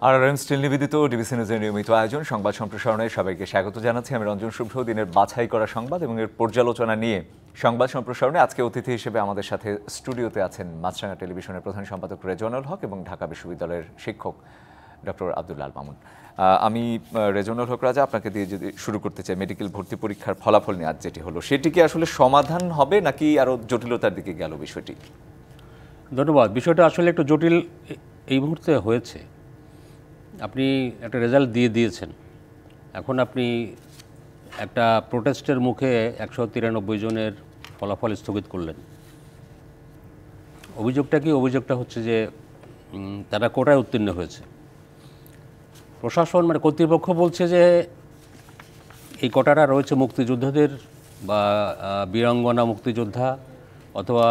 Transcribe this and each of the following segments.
আর still নিবেদিত DBC নিউজের নিয়মিত আয়োজন সংবাদ সম্প্রসারণে সবাইকে স্বাগত জানাচ্ছি। আমি রঞ্জন শুভ্র। দিনের বাছাই করা সংবাদ এবং এর পর্যালোচনা নিয়ে সংবাদ সম্প্রসারণে আজকে অতিথি হিসেবে আমাদের সাথে স্টুডিওতে আছেন মাছরাঙা টেলিভিশনের প্রধান সম্পাদক রেজওয়ানুল হক এবং ঢাকা বিশ্ববিদ্যালয়ের শিক্ষক ডক্টর আব্দুল্লাহ আল মামুন। আমি রেজওয়ানুল হক রাজা আপনাকে দিয়ে যদি শুরু করতে চাই, মেডিকেল ভর্তি পরীক্ষার ফলাফল নিয়ে আজ যেটি হলো সেটি কি আসলে সমাধান হবে নাকি আরও জটিলতার দিকে গেল বিষয়টি? ধন্যবাদ। বিষয়টা আসলে একটু জটিল এই মুহূর্তে হয়েছে। আপনি একটা রেজাল্ট দিয়েছেন, এখন আপনি একটা প্রোটেস্টের মুখে 193 জনের ফলাফল স্থগিত করলেন। অভিযোগটা কি? অভিযোগটা হচ্ছে যে তারা কোটায় উত্তীর্ণ হয়েছে। প্রশাসন মানে কর্তৃপক্ষ বলছে যে এই কোটাটা রয়েছে মুক্তিযোদ্ধাদের বা বীরাঙ্গনা মুক্তিযোদ্ধা অথবা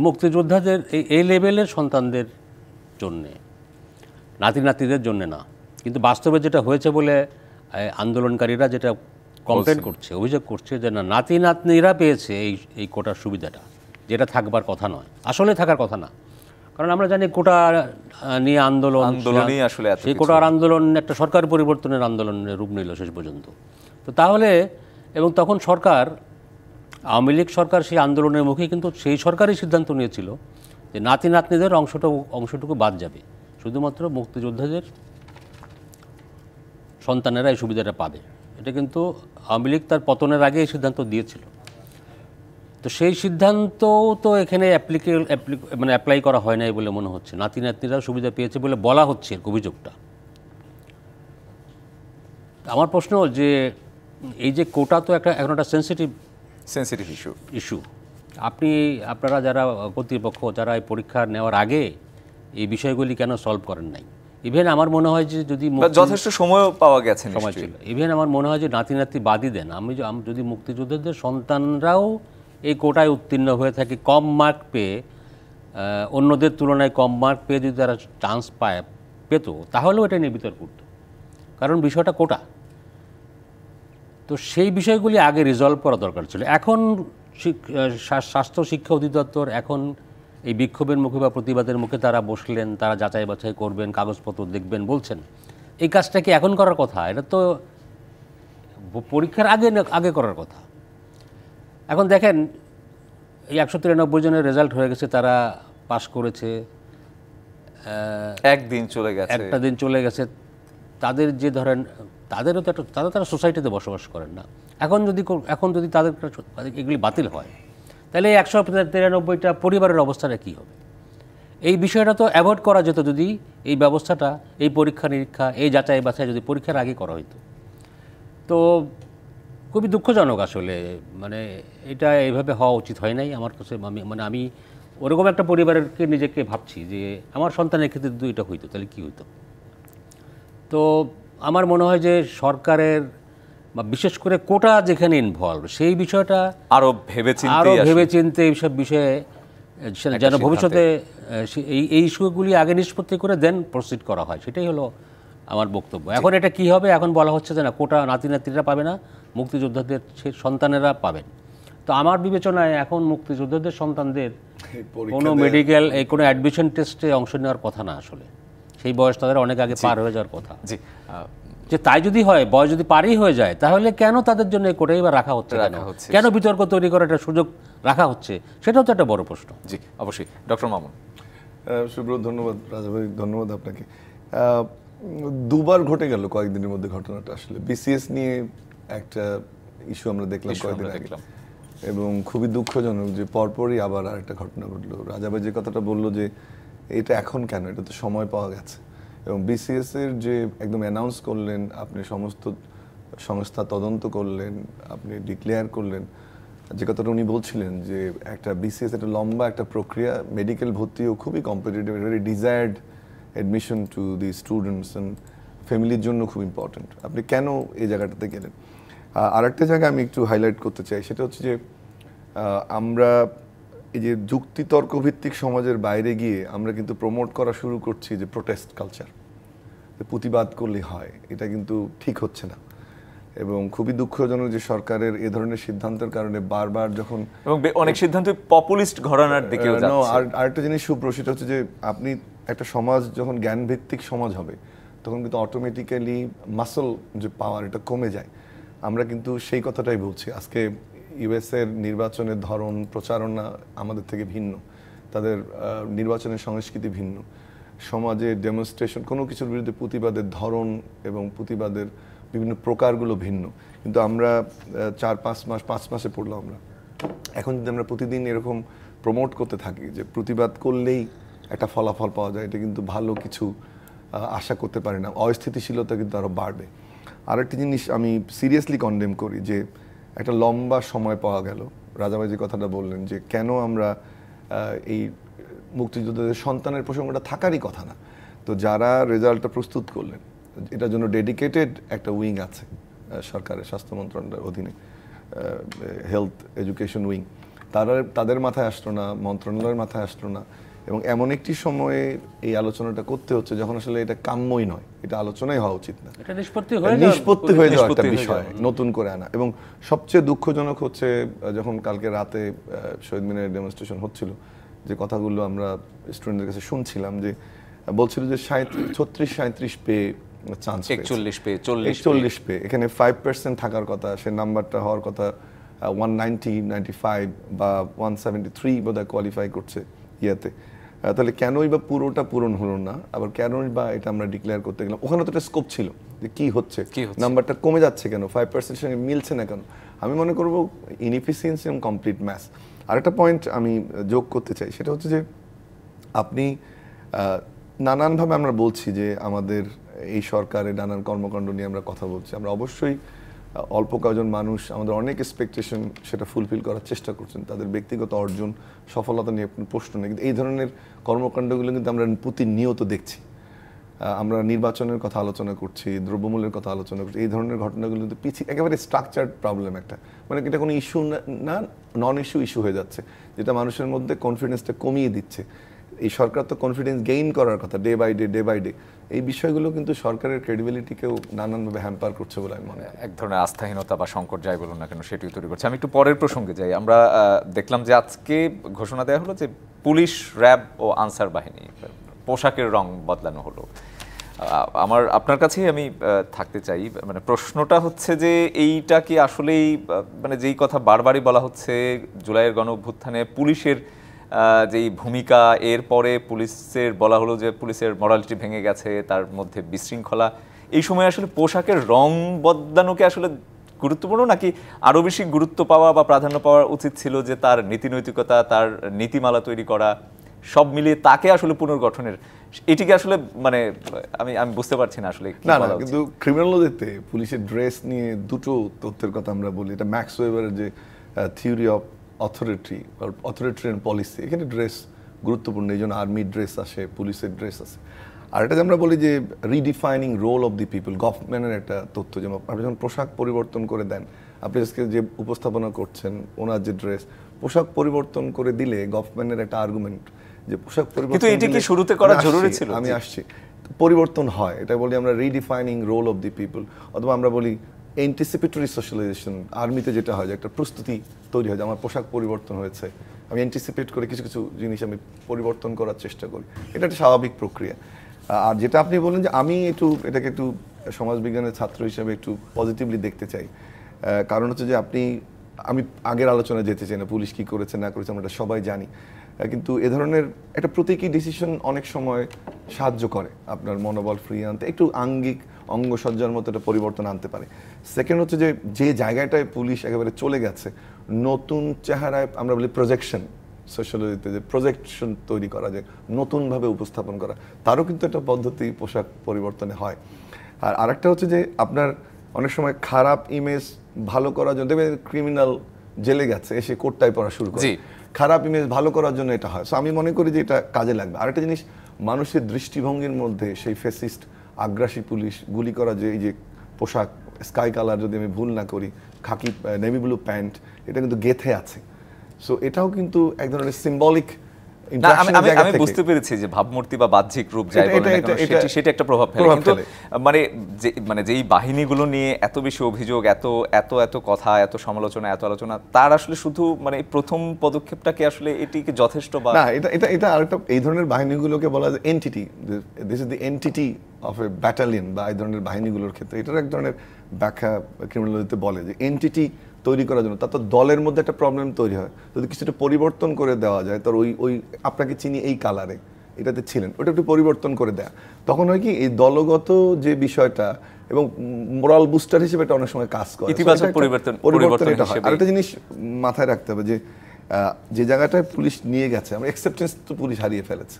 মুক্তিযোদ্ধাদের এই লেভেলের সন্তানদের জন্যে, নাতি নাতিদের জন্য না। কিন্তু বাস্তবে যেটা হয়েছে বলে আন্দোলনকারীরা যেটা কমপ্লেন করছে, অভিযোগ করছে যে না, নাতি নাতনিরা পেয়েছে এই কোটার সুবিধাটা, যেটা থাকবার কথা নয়, আসলে থাকার কথা না। কারণ আমরা জানি কোটা নিয়ে আন্দোলনই আসলে সেই কোটার আন্দোলন একটা সরকার পরিবর্তনের আন্দোলনের রূপ নিল শেষ পর্যন্ত। তো তাহলে এবং তখন সরকার, আওয়ামী লীগ সরকার সেই আন্দোলনের মুখে কিন্তু সেই সরকারই সিদ্ধান্ত নিয়েছিল যে নাতি নাতনিদের অংশটুকু বাদ যাবে, শুধুমাত্র মুক্তিযোদ্ধাদের সন্তানেরা এই সুবিধাটা পাবে। এটা কিন্তু আওয়ামী লীগ তার পতনের আগে এই সিদ্ধান্ত দিয়েছিল। তো সেই সিদ্ধান্ত তো এখানে অ্যাপ্লাই করা হয় নাই বলে মনে হচ্ছে। নাতি নাতনিরা সুবিধা পেয়েছে বলে বলা হচ্ছে অভিযোগটা। আমার প্রশ্ন যে এই যে কোটা তো এখন একটা সেন্সিটিভ ইস্যু। আপনারা যারা কর্তৃপক্ষ, যারা এই পরীক্ষা নেওয়ার আগে এই বিষয়গুলি কেন সলভ করেন নাই? ইভেন আমার মনে হয় যে যদি যথেষ্ট সময় পাওয়া গেছে, সময় ছিল, ইভেন আমার মনে হয় যে নাতি নাতি বাদই দেন। আমি যদি মুক্তিযোদ্ধাদের সন্তানরাও এই কোটায় উত্তীর্ণ হয়ে থাকে, কম মার্ক পেয়ে, অন্যদের তুলনায় কম মার্ক পেয়ে যদি তারা চান্স পেত, তাহলেও এটা নিয়ে বিতর্ক করত, কারণ বিষয়টা কোটা। তো সেই বিষয়গুলি আগে রিজলভ করা দরকার ছিল। এখন স্বাস্থ্য শিক্ষা অধিদপ্তর এখন এই বিক্ষোভের মুখে বা প্রতিবাদের মুখে তারা বসলেন, তারা যাচাই বাছাই করবেন, কাগজপত্র দেখবেন বলছেন। এই কাজটা কি এখন করার কথা? এটা তো পরীক্ষার আগে করার কথা। এখন দেখেন, এই 193 জনের রেজাল্ট হয়ে গেছে, তারা পাশ করেছে, একটা দিন চলে গেছে। তাদের যে ধরেন, তাদেরও তো তারা সোসাইটিতে বসবাস করেন না। এখন যদি তাদের এগুলি বাতিল হয়, তাহলে এই 193টা পরিবারের অবস্থাটা কী হবে? এই বিষয়টা তো অ্যাভয়েড করা যেত যদি এই ব্যবস্থাটা, এই পরীক্ষা নিরীক্ষা, এই যাচাই বাছাই যদি পরীক্ষার আগে করা হইতো। তো খুবই দুঃখজনক আসলে, মানে এটা এইভাবে হওয়া উচিত হয় নাই আমার কাছে। আমি ওরকম একটা পরিবারকে নিজেকে ভাবছি যে আমার সন্তানের ক্ষেত্রে যদি এটা হইতো তাহলে কী হইতো। তো আমার মনে হয় যে সরকারের বা বিশেষ করে কোটা যেখানে ইনভলভ, সেই বিষয়টা আরও ভেবেচিন্তে এইসব বিষয়ে যেন ভবিষ্যতে এই ইস্যুগুলি আগে নিষ্পত্তি করে দেন প্রসিড করা হয়, সেটাই হলো আমার বক্তব্য। এখন এটা কি হবে? এখন বলা হচ্ছে যে না, কোটা নাতি নাতিরা পাবে না, মুক্তিযোদ্ধাদের সন্তানেরা পাবেন। তো আমার বিবেচনায় এখন মুক্তিযোদ্ধাদের সন্তানদের কোনো মেডিকেল কোনো অ্যাডমিশন টেস্টে অংশ নেওয়ার কথা না। আসলে সেই বয়স তাদের অনেক আগে পার হয়ে যাওয়ার কথা। যে তাই যদি হয়, বয়স যদি পারই হয়ে যায়, তাহলে কেন তাদের জন্য কোটাই বা রাখা হচ্ছে? কেন বিতর্ক তৈরি করার একটা সুযোগ রাখা হচ্ছে? সেটাও তো একটা বড় প্রশ্ন। জি, অবশ্যই। ডক্টর মামুন। শুভ্র, ধন্যবাদ। রাজা ভাই, ধন্যবাদ আপনাকে। দুবার ঘটে গেল কয়েকদিনের মধ্যে ঘটনাটা। আসলে বিসিএস নিয়ে একটা ইস্যু আমরা দেখলাম কয়েকদিন আগে, এবং খুবই দুঃখজনক যে পরপরই আবার আরেকটা ঘটনা ঘটলো। রাজা ভাই যে কথাটা বললো যে এটা এখন কেন, এটা তো সময় পাওয়া গেছে। এবং বিসিএস এর যে একদম অ্যানাউন্স করলেন, আপনি সমস্ত সংস্থা তদন্ত করলেন, আপনি ডিক্লেয়ার করলেন, যে কথাটা উনি বলছিলেন যে একটা বিসিএস একটা লম্বা একটা প্রক্রিয়া, মেডিকেল ভর্তিও খুবই competitive, very desired admission to the students and ফ্যামিলির জন্য খুব ইম্পর্টেন্ট। আপনি কেন এই জায়গাটাতে গেলেন? আরেকটা জায়গা আমি একটু হাইলাইট করতে চাই, সেটা হচ্ছে যে আমরা এই যে যুক্তিতর্ক ভিত্তিক সমাজের বাইরে গিয়ে আমরা কিন্তু প্রমোট করা শুরু করছি যে প্রোটেস্ট কালচার, প্রতিবাদ করলে হয়, এটা কিন্তু ঠিক হচ্ছে না। এবং খুবই দুঃখজনক যে সরকারের এ ধরনের সিদ্ধান্তের কারণে বারবার যখন এবং অনেক সিদ্ধান্ত পপুলিস্ট ঘরানার দিকে যাচ্ছে। আর আরেকটা জিনিস সুপ্র, সেটা হচ্ছে যে আপনি একটা সমাজ যখন জ্ঞানভিত্তিক সমাজ হবে তখন কিন্তু অটোমেটিক্যালি মাসল যে পাওয়ার এটা কমে যায়। আমরা কিন্তু সেই কথাটাই বলছি। আজকে ইউএসের নির্বাচনের ধরন প্রচারণা আমাদের থেকে ভিন্ন, তাদের নির্বাচনের সংস্কৃতি ভিন্ন, সমাজে ডেমনস্ট্রেশন কোনো কিছুর বিরুদ্ধে প্রতিবাদের ধরন এবং প্রতিবাদের বিভিন্ন প্রকারগুলো ভিন্ন। কিন্তু আমরা 4-5 মাস 5 মাসে পড়লাম আমরা, এখন যদি আমরা প্রতিদিন এরকম প্রমোট করতে থাকি যে প্রতিবাদ করলেই একটা ফলাফল পাওয়া যায়, এটা কিন্তু ভালো কিছু আশা করতে পারি না। অস্থিতিশীলতা কিন্তু আরও বাড়বে। আরেকটি জিনিস আমি সিরিয়াসলি কন্ডেম করি যে একটা লম্বা সময় পাওয়া গেল, রাজা ভাই যে কথাটা বললেন যে কেন আমরা এই মুক্তিযোদ্ধাদের সন্তানের প্রসঙ্গটা থাকারই কথা না, তো যারা রেজাল্টটা প্রস্তুত করলেন এটার জন্য ডেডিকেটেড একটা উইং আছে সরকারের স্বাস্থ্য মন্ত্রণালয়ের অধীনে, হেলথ এডুকেশন উইং, তাদের মাথায় আসলো না, মন্ত্রণালয়ের মাথায় আসলো না। এবং এমন একটি সময়ে এই আলোচনাটা করতে হচ্ছে যখন আসলে এটা কাম্যই নয়, এটা আলোচনাই হওয়া উচিত না, এটা নিষ্পত্তি হয়ে যাওয়া একটা বিষয় নতুন করে আনা। এবং সবচেয়ে দুঃখজনক হচ্ছে যখন কালকে রাতে শহীদ মিনারে ডেমনস্ট্রেশন হচ্ছিল, যে কথাগুলো আমরা স্টুডেন্টদের কাছে শুনছিলাম যে বলছিল যে 36-37 পেয়ে চান্স, 41 পেয়ে 40 পেয়ে, এখানে 5% থাকার কথা, সে নাম্বারটা হওয়ার কথা 190, 95 বা 173 বোধহয় কোয়ালিফাই করছে ইয়াতে। তাহলে কেনই বা পুরোটা পূরণ হলো না, আবার কেনই বা এটা আমরা ডিক্লেয়ার করতে গেলাম? ওখানে তো একটা স্কোপ ছিল যে কি হচ্ছে, নাম্বারটা কমে যাচ্ছে কেন, 5% সঙ্গে মিলছে না কেন। আমি মনে করব ইনএফিসিয়েন্সি এবং কমপ্লিট ম্যাথ। আরেকটা পয়েন্ট আমি যোগ করতে চাই, সেটা হচ্ছে যে আপনি নানানভাবে আমরা বলছি যে আমাদের এই সরকারের নানান কর্মকাণ্ড নিয়ে আমরা কথা বলছি, আমরা অবশ্যই অল্প কয়েকজন মানুষ আমাদের অনেক এক্সপেকটেশন সেটা ফুলফিল করার চেষ্টা করছেন, তাদের ব্যক্তিগত অর্জন সফলতা নিয়ে প্রশ্ন নেই, কিন্তু এই ধরনের কর্মকাণ্ডগুলো কিন্তু আমরা প্রতিনিয়ত দেখছি। আমরা নির্বাচনের কথা আলোচনা করছি, দ্রব্যমূল্যের কথা আলোচনা করছি, এই ধরনের ঘটনাগুলো কিন্তু পিছিয়ে একেবারে স্ট্রাকচার্ড প্রবলেম একটা, মানে এটা কোনো ইস্যু না, নন ইস্যু হয়ে যাচ্ছে, যেটা মানুষের মধ্যে কনফিডেন্সটা কমিয়ে দিচ্ছে। এই সরকার তো কনফিডেন্স গেইন করার কথা ডে বাই ডে, এই বিষয়গুলো কিন্তু সরকারের ক্রেডিবিলিটিকেও নানানভাবে হ্যাম্পার করছে বলে আমি মনে করি। এক ধরনের আস্থাহীনতা বা সংকট যাই বলুন না কেন সেটিও তৈরি করছে। আমি একটু পরের প্রসঙ্গে যাই। আমরা দেখলাম যে আজকে ঘোষণা দেওয়া হলো যে পুলিশ, র্যাব ও আনসার বাহিনী পোশাকের রং বদলানো হলো। আপনার কাছেই আমি থাকতে চাই, মানে প্রশ্নটা হচ্ছে যে এইটা কি আসলেই মানে যেই কথা বারবারই বলা হচ্ছে জুলাইয়ের গণ অভ্যুত্থানে পুলিশের যেই ভূমিকা, এরপরে পুলিশের বলা হলো যে পুলিশের মরালিটি ভেঙে গেছে, তার মধ্যে বিশৃঙ্খলা, এই সময় আসলে পোশাকের রং বদলানোকে আসলে গুরুত্বপূর্ণ নাকি আরও বেশি গুরুত্ব পাওয়া বা প্রাধান্য পাওয়া উচিত ছিল যে তার নীতি নৈতিকতা, তার নীতিমালা তৈরি করা, সব মিলিয়ে তাকে আসলে পুনর্গঠনের, এটিকে আসলে মানে আমি বুঝতে পারছি না আসলে না। কিন্তু ক্রিমিনাল লতে পুলিশের ড্রেস নিয়ে দুটো তথ্যের কথা আমরা বলি। এটা ম্যাক্স ওয়েবারের যে থিওরি অফ অথরিটেরিয়ান পলিসি, এখানে ড্রেস গুরুত্বপূর্ণ, এই জন্য আর্মির ড্রেস আসে, পুলিশের ড্রেস আছে। আর এটা যে আমরা বলি যে redefining role of the people, গভর্নমেন্টের একটা তথ্য, যেমন আপনি যখন পোশাক পরিবর্তন করে দেন, আপনি আজকে যে উপস্থাপনা করছেন ওনার যে ড্রেস, পোশাক পরিবর্তন করে দিলে গভর্নমেন্টের একটা আর্গুমেন্ট যে পোশাক পরিবর্তন, কিন্তু এটা কি শুরুতে করা জরুরি ছিল? আমি আসছি, পরিবর্তন হয়, এটা বলি আমরা redefining role of the people, অথবা আমরা বলি অ্যান্টিসিপেটরি সোশ্যালাইজেশন। আর্মিতে যেটা হয় যে একটা প্রস্তুতি তৈরি হয় যে আমার পোশাক পরিবর্তন হয়েছে, আমি অ্যান্টিসিপেট করে কিছু কিছু জিনিস আমি পরিবর্তন করার চেষ্টা করি, এটা একটা স্বাভাবিক প্রক্রিয়া। আর যেটা আপনি বলেন যে আমি এটাকে একটু সমাজবিজ্ঞানের ছাত্র হিসেবে একটু পজিটিভলি দেখতে চাই, কারণ হচ্ছে যে আমি আগের আলোচনায় যেতে চাই না, পুলিশ কী করেছে না করেছে আমরা সবাই জানি, কিন্তু এ ধরনের একটা প্রতীকী ডিসিশন অনেক সময় সাহায্য করে আপনার মনোবল ফ্রি আনতে, একটু আঙ্গিক অঙ্গসজ্জার মতো একটা পরিবর্তন আনতে পারে। সেকেন্ড হচ্ছে যে জায়গাটায় পুলিশ একেবারে চলে গেছে, নতুন চেহারায় আমরা বলি প্রজেকশন, সোশ্যালজিতে যে প্রজেকশন তৈরি করা যায়, নতুনভাবে উপস্থাপন করা, তারও কিন্তু একটা পদ্ধতি পোশাক পরিবর্তনে হয়। আর আরেকটা হচ্ছে যে আপনার অনেক সময় খারাপ ইমেজ ভালো করার জন্য, দেখবেন ক্রিমিনাল জেলে গেছে, এসে কোটটাই পড়া শুরু করে, খারাপ ইমেজ ভালো করার জন্য এটা হয়। সো আমি মনে করি যে এটা কাজে লাগবে। আরেকটা জিনিস, মানুষের দৃষ্টিভঙ্গির মধ্যে সেই ফ্যাসিস্ট আগ্রাসী পুলিশ গুলি করা, যে এই যে পোশাক স্কাই কালার, যদি আমি ভুল না করি, খাকি নেভি ব্লু প্যান্ট, এটা কিন্তু গেথে আছে। সো এটাও কিন্তু এক ধরনের সিম্বলিক না, আমি interaction-এর আমি জায়গা আমি থেকে। বুঝতে পেরেছি যে ভাবমূর্তি বা বাহ্যিক রূপ যাই এটা- বলেন না এটা- কেন, এটা- সেটা একটা প্রভাব ফেলে, প্রভাব কিন্তু ফেলে। মানে যেই বাহিনীগুলো নিয়ে এত বেশি অভিযোগ, এত এত এত কথা, এত সমালোচনা, এত আলোচনা, তার আসলে শুধু মানে এই প্রথম পদক্ষেপটাকে আসলে এটি কি যথেষ্ট বা না, এটা আরেকটা, এই ধরনের বাহিনীগুলোকে বলা যায় entity, this is the entity of A battalion, বা এই ধরনের বাহিনীগুলোর ক্ষেত্রে এটার এক ধরনের ব্যাখ্যা ক্রিমিনালিতে বলে যে এন্টিটি তৈরি করার জন্য তার তো দলের মধ্যে একটা প্রবলেম তৈরি হয়, যদি কিছুটা পরিবর্তন করে দেওয়া যায়, তার ওই আপনাকে চিনি এই কালারে এটাতে ছিলেন, ওটা একটু পরিবর্তন করে দেয়া, তখন হয় কি এই দলগত যে বিষয়টা এবং মোরাল বুস্টার হিসেবে এটা অনেক সময় কাজ করে। ইতিবাচক So এটা একটা পরিবর্তন এটা হয়। হিসেবে। আরেকটা জিনিস মাথায় রাখতে হবে যে যে জায়গাটায় পুলিশ নিয়ে গেছে, আমরা অ্যাকসেপ্টেন্স তো পুলিশ হারিয়ে ফেলেছে,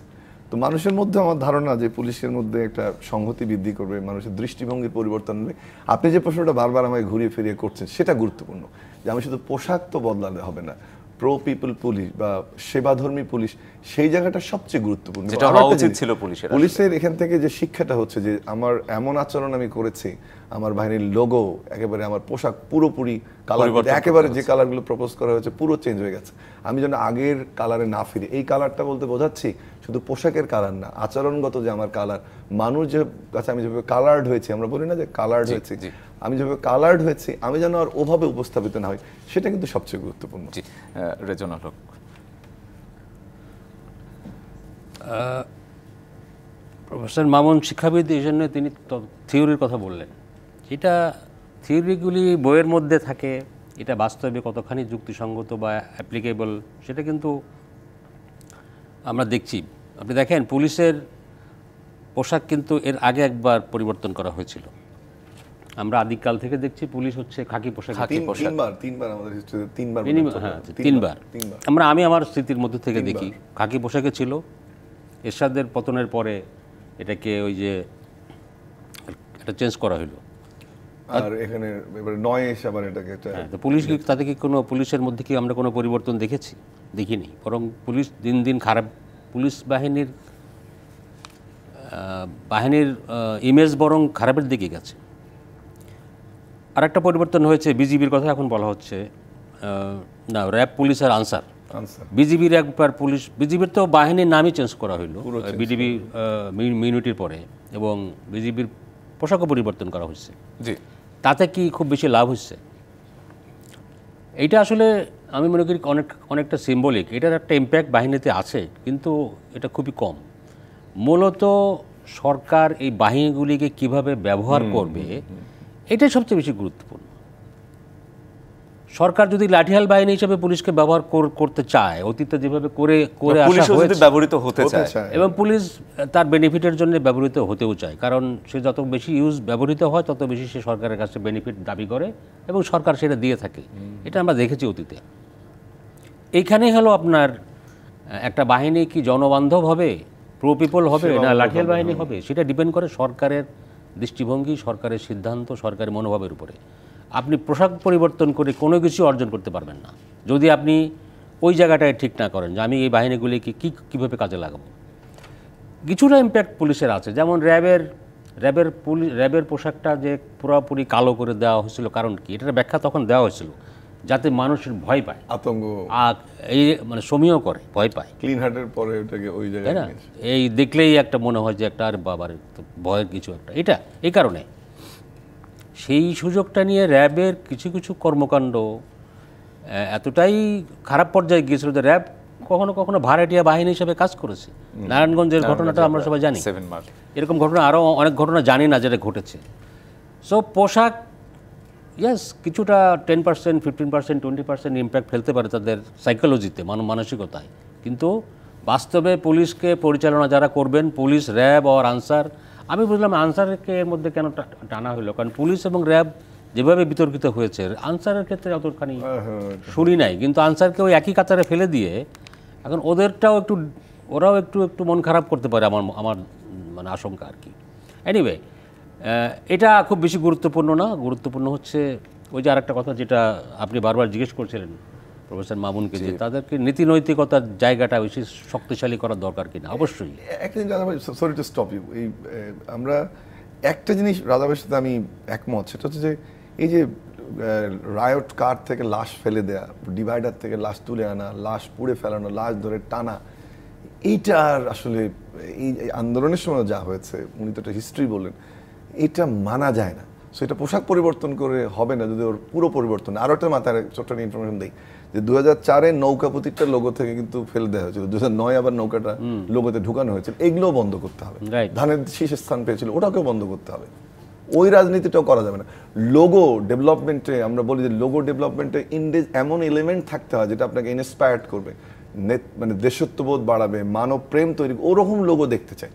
তো মানুষের মধ্যে আমার ধারণা যে পুলিশের মধ্যে একটা সংহতি বৃদ্ধি করবে, মানুষের দৃষ্টিভঙ্গির পরিবর্তন হবে। আপনি যে প্রশ্নটা বারবার আমাকে ঘুরিয়ে ফিরিয়ে করছেন সেটা গুরুত্বপূর্ণ, যে আমি শুধু পোশাক তো বদলালে হবে না, প্রো পিপল পুলিশ বা সেবাধর্মী পুলিশ সেই জায়গাটা সবচেয়ে গুরুত্বপূর্ণ। যেটা আরো হওয়া একটা উচিত জিনিস, ছিল পুলিশের পুলিশের এখান থেকে যে শিক্ষাটা হচ্ছে যে আমার এমন আচরণ আমি করেছি, আমার বাহিনীর লোগো একেবারে, আমার পোশাক পুরোপুরি কালার, পরিবর্তন করতে একেবারে যে হচ্ছে। কালারগুলো প্রপোজ করা হয়েছে পুরো চেঞ্জ হয়ে গেছে, আমি যেন আগের কালারে না ফিরি। এই কালারটা বলতে বোঝাচ্ছি শুধু পোশাকের কালার না, আচরণগত যে আমার কালার, মানুষ যে কাছে আমি যেভাবে কালার্ড হয়েছি, আমরা বলি না যে কালার্ড হয়েছি, জি। আমি যেভাবে কালার্ড হয়েছি আমি যেন আর ওভাবে উপস্থাপিত না হই, সেটা কিন্তু সবচেয়ে গুরুত্বপূর্ণ। জি, রেজনাল হক। প্রফেসর মামুন শিক্ষাবিদ, এই জন্য তিনি থিওরির কথা বললেন। এটা থিওরিগুলি বইয়ের মধ্যে থাকে, এটা বাস্তবে কতখানি যুক্তিসঙ্গত বা অ্যাপ্লিকেবল সেটা কিন্তু আমরা দেখছি। আপনি দেখেন পুলিশের পোশাক কিন্তু এর আগে একবার পরিবর্তন করা হয়েছিল। আমরা আদিকাল থেকে দেখছি পুলিশ হচ্ছে খাকি পোশাক। তিনবার আমাদের হিস্ট্রিতে তিনবার হ্যাঁ, তিনবার আমি আমার স্মৃতির মধ্যে থেকে দেখি খাকি পোশাকে ছিল। এরশাদের পতনের পরে এটাকে ওই যে এটা চেঞ্জ করা হলো, আর এখানে এবারে নয় এসে আবার এটাকে একটা হ্যাঁ। তো পুলিশ কি তাতে কি কোনো পুলিশের মধ্যে কি আমরা কোনো পরিবর্তন দেখেছি? দেখিনি, বরং পুলিশ দিন দিন খারাপ, পুলিশ বাহিনীর ইমেজ বরং খারাপের দিকে গেছে। আর একটা পরিবর্তন হয়েছে, বিজিবির কথা এখন বলা হচ্ছে না, র্যাব পুলিশ আর আনসার। বিজিবির একবার পুলিশ, বিজিবির তো বাহিনীর নামই চেঞ্জ করা হইলো বিজিবি মিউনিটির পরে, এবং বিজিবির পোশাকও পরিবর্তন করা হয়েছে। জি, তাতে কি খুব বেশি লাভ হচ্ছে? এইটা আসলে আমি মনে করি অনেকটা সিম্বলিক, এটার একটা ইম্প্যাক্ট বাহিনীতে আছে, কিন্তু এটা খুবই কম। মূলত সরকার এই বাহিনীগুলিকে কিভাবে ব্যবহার করবে এটাই সবচেয়ে বেশি গুরুত্বপূর্ণ। সরকার যদি লাঠিয়াল বাহিনী হিসেবে পুলিশকে ব্যবহার করতে চায়, অতীতে যেভাবে করে পুলিশ আসা যদি হয়েছে, ব্যবহৃত হতে চায়, এবং পুলিশ তার বেনিফিটের জন্য ব্যবহৃত হতেও চায়, কারণ সে যত বেশি ব্যবহৃত হয় তত বেশি সে সরকারের কাছে বেনিফিট দাবি করে এবং সরকার সেটা দিয়ে থাকে। এটা আমরা দেখেছি অতীতে। এইখানেই হলো আপনার একটা বাহিনী কি জনবান্ধব হবে, প্রো পিপল হবে, না লাঠিয়াল বাহিনী হবে, সেটা ডিপেন্ড করে সরকারের দৃষ্টিভঙ্গি, সরকারের সিদ্ধান্ত, সরকারের মনোভাবের উপরে। আপনি পোশাক পরিবর্তন করে কোনো কিছু অর্জন করতে পারবেন না যদি আপনি ওই জায়গাটায় ঠিক না করেন যে আমি এই বাহিনীগুলিকে কীভাবে কাজে লাগাবো। কিছুটা ইম্প্যাক্ট পুলিশের আছে, যেমন র্যাবের পোশাকটা যে পুরোপুরি কালো করে দেওয়া হয়েছিল, কারণ কি এটার ব্যাখ্যা তখন দেওয়া হয়েছিল যাতে মানুষের ভয় পায়, আতঙ্ক, আর এই মানে সমীহ করে, ভয় পায়, ক্লিন হার্টের পরে ওটাকে ওই তাই জায়গায় না? এই দেখলেই একটা মনে হয় যে একটা আর বাবার ভয়ের কিছু একটা, এটা এই কারণে সেই সুযোগটা নিয়ে র্যাবের কিছু কিছু কর্মকাণ্ড এতটাই খারাপ পর্যায়ে গিয়েছিল যে র্যাব কখনো কখনো ভাড়াটিয়া বাহিনী হিসেবে কাজ করেছে। নারায়ণগঞ্জের ঘটনাটা আমরা সবাই জানি, 7 মার্চ এরকম ঘটনা আরও অনেক ঘটনা জানি না যেটা ঘটেছে। সো পোশাক ইয়াস কিছুটা 10%, 15%, 20% ইম্প্যাক্ট ফেলতে পারে তাদের সাইকোলজিতে, মানসিকতায়, কিন্তু বাস্তবে পুলিশকে পরিচালনা যারা করবেন, পুলিশ, র্যাব আর আনসার, আমি বুঝলাম আনসারকে এর মধ্যে কেন টানা হলো, কারণ পুলিশ এবং র্যাব যেভাবে বিতর্কিত হয়েছে, আনসারের ক্ষেত্রে অতখানি শুনি নাই, কিন্তু আনসারকে ওই একই কাতারে ফেলে দিয়ে এখন ওরাও একটু মন খারাপ করতে পারে আমার মানে আশঙ্কা আর কি। এনিওয়ে, এটা খুব বেশি গুরুত্বপূর্ণ না। গুরুত্বপূর্ণ হচ্ছে ওই যে আরেকটা কথা যেটা আপনি বারবার জিজ্ঞেস করছিলেন প্রফেসর মামুনকে, যে তাদেরকে নীতি নৈতিকতার জায়গাটা বেশি শক্তিশালী করার দরকার কিনা। অবশ্যই একটা জিনিস রাজাভাই, সরি টু স্টপ ইউ, এই আমরা একটা জিনিস রাজাভাইয়ের সাথে আমি একমত, সেটা হচ্ছে যে এই যে রায়ট কার থেকে লাশ ফেলে দেয়া, ডিভাইডার থেকে লাশ তুলে আনা, লাশ পুড়ে ফেলানো, লাশ ধরে টানা, এইটার আসলে এই এই আন্দোলনের সময় যা হয়েছে, উনি তো একটা হিস্ট্রি বললেন, এটা মানা যায় না। সো এটা পোশাক পরিবর্তন করে হবে না যদি ওর পুরো পরিবর্তন। আরো একটা মাথায় ছোট্ট ইনফরমেশন দিই যে 2004-এ নৌকা প্রতীকটা লোগো থেকে কিন্তু ফেলে দেওয়া হয়েছিল, 2009 আবার নৌকাটা লোগোতে ঢুকানো হয়েছিল। এগুলোও বন্ধ করতে হবে। Right. ধানের শীর্ষ স্থান পেয়েছিল, ওটাকেও বন্ধ করতে হবে। ওই রাজনীতিটাও করা যাবে না। লোগো ডেভেলপমেন্টে আমরা বলি যে লোগো ডেভেলপমেন্টে এমন এলিমেন্ট থাকতে হয় যেটা আপনাকে ইন্সপায়ার্ড করবে, মানে দেশত্ববোধ বাড়াবে, মানব প্রেম তৈরি, ওরকম লোগো দেখতে চাই,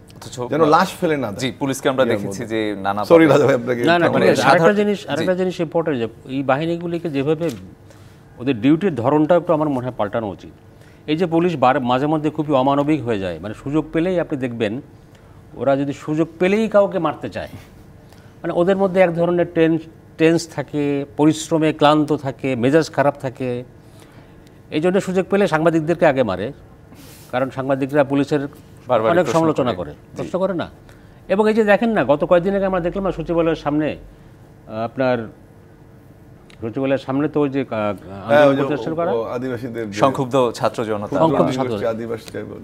যেন লাশ ফেলে না দেয়। জি, পুলিশকে আমরা দেখেছি যে নানা সরি রাজা ভাই আপনাকে। না না, মানে ঠিক আছে। আরেকটা জিনিস ইম্পর্টেন্ট, যে এই বাহিনীগুলিকে যেভাবে ওদের ডিউটির ধরনটা একটু আমার মনে হয় পাল্টানো উচিত। এই যে পুলিশ মাঝে মধ্যে খুবই অমানবিক হয়ে যায়, মানে সুযোগ পেলেই আপনি দেখবেন ওরা যদি সুযোগ পেলেই কাউকে মারতে চায়, মানে ওদের মধ্যে এক ধরনের টেন্স থাকে, পরিশ্রমে ক্লান্ত থাকে, মেজাজ খারাপ থাকে। এই জন্য সুযোগ পেলে সাংবাদিকদেরকে আগে মারে, কারণ সাংবাদিকরা পুলিশের বারবার অনেক প্রশ্ন সমালোচনা করে। করে, প্রশ্ন করে না। এবং এই যে দেখেন না, গত কয়েকদিন আগে আমরা দেখলাম না সচিবালয়ের সামনে, আপনার সচিবালয়ের সামনে তো ওই যে আন্দোলন করতে এসেছিল কারা? আদিবাসীদের সংক্ষুব্ধ ছাত্র জনতা,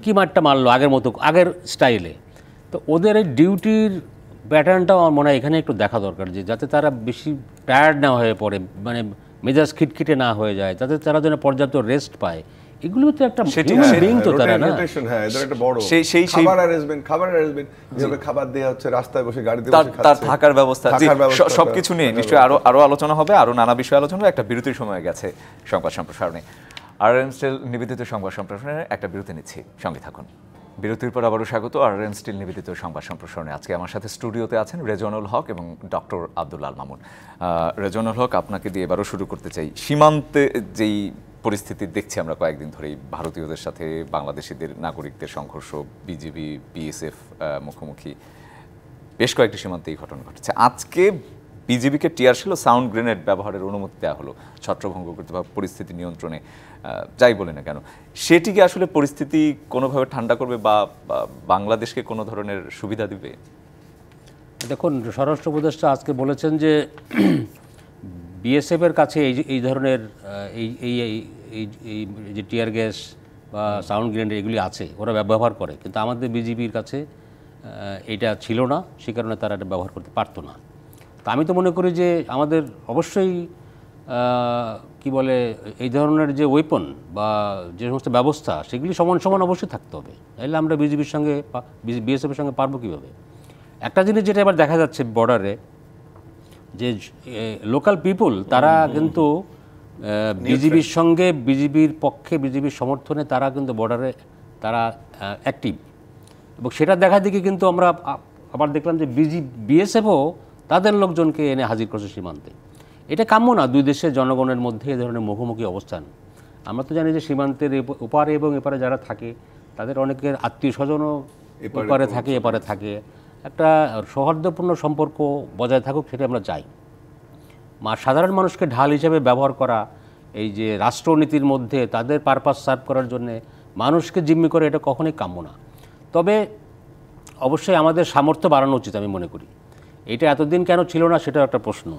কি মারটা মারলো আগের মতো, আগের স্টাইলে। তো ওদের এই ডিউটির প্যাটার্নটাও আমার মনে হয় এখানে একটু দেখা দরকার, যে যাতে তারা বেশি টায়ার্ড না হয়ে পড়ে, মানে মেজাজ খিটখিটে না হয়ে যায়, যাতে তারা যেন পর্যাপ্ত রেস্ট পায়। এগুলো তো একটা হিউম্যান বিং তো তারা, না? হ্যাঁ, এদের একটা বড় সেই খাবার অ্যারেঞ্জমেন্ট, যেভাবে খাবার দেয়া হচ্ছে, রাস্তায় বসে গাড়িতে তার বসে তার খাচ্ছে, থাকার ব্যবস্থা, জি, থাকার ব্যবস্থা, সবকিছু নিয়ে নিশ্চয়ই আরো আলোচনা হবে, আরো নানা বিষয়ে আলোচনা হবে। একটা বিরতির সময় গেছে সংবাদ সম্প্রসারণে। আরএম স্টিল নিবেদিত সংবাদ সম্প্রসারণে একটা বিরতি নিচ্ছি, সঙ্গে থাকুন। বিরতির পর আবারও স্বাগত আরএম স্টিল নিবেদিত সংবাদ সম্প্রসারণে। আজকে আমার সাথে স্টুডিওতে আছেন রেজওয়ানুল হক এবং ডক্টর আব্দুল আল মামুন। রেজওয়ানুল হক, আপনাকে দিয়ে এবারও শুরু করতে চাই। সীমান্তে যেই পরিস্থিতি দেখছি আমরা কয়েকদিন ধরেই, ভারতীয়দের সাথে বাংলাদেশিদের নাগরিকদের সংঘর্ষ, বিজিবি বিএসএফ মুখোমুখি, বেশ কয়েকটি সীমান্তে এই ঘটনা ঘটেছে। আজকে বিজিবিকে টিয়ারশেল ও সাউন্ড গ্রেনেড ব্যবহারের অনুমতি দেওয়া হলো ছত্রভঙ্গ করতে বা পরিস্থিতি নিয়ন্ত্রণে, যাই বলে না কেন। সেটিকে আসলে পরিস্থিতি কোনোভাবে ঠান্ডা করবে বা বাংলাদেশকে কোনো ধরনের সুবিধা দিবে? দেখুন, স্বরাষ্ট্র উপদেষ্টা আজকে বলেছেন যে বিএসএফের কাছে এই ধরনের এই যে টিয়ার গ্যাস বা সাউন্ড গ্রেনেড এগুলি আছে, ওরা ব্যবহার করে, কিন্তু আমাদের বিজিবির কাছে এটা ছিল না, সে কারণে তারা এটা ব্যবহার করতে পারতো না। তা আমি তো মনে করি যে আমাদের অবশ্যই কি বলে, এই ধরনের যে ওয়েপন বা যে সমস্ত ব্যবস্থা, সেগুলি সমান সমান অবশ্যই থাকতে হবে। তাহলে আমরা বিজিবির সঙ্গে বিএসএফের সঙ্গে পারবো কীভাবে? একটা জিনিস যেটা এবার দেখা যাচ্ছে বর্ডারে, যে লোকাল পিপুল তারা কিন্তু বিজিবির সঙ্গে, বিজিবির পক্ষে, বিজিবির সমর্থনে তারা কিন্তু বর্ডারে তারা অ্যাক্টিভ, এবং সেটা দেখা দেখি কিন্তু আমরা আবার দেখলাম যে বিএসএফও তাদের লোকজনকে এনে হাজির করছে সীমান্তে। এটা কাম্য না দুই দেশের জনগণের মধ্যে এ ধরনের মুখোমুখি অবস্থান। আমরা তো জানি যে সীমান্তের ওপারে এবং এপারে যারা থাকে তাদের অনেকের আত্মীয় স্বজনও এপারে থাকে, এপারে থাকে। একটা সৌহার্দ্যপূর্ণ সম্পর্ক বজায় থাকুক, সেটা আমরা চাই। সাধারণ মানুষকে ঢাল হিসেবে ব্যবহার করা, এই যে রাষ্ট্রনীতির মধ্যে তাদের পারপাস সার্ভ করার জন্যে মানুষকে জিম্মি করে, এটা কখনোই কাম্য না। তবে অবশ্যই আমাদের সামর্থ্য বাড়ানো উচিত আমি মনে করি। এটা এতদিন কেন ছিল না সেটা একটা প্রশ্ন।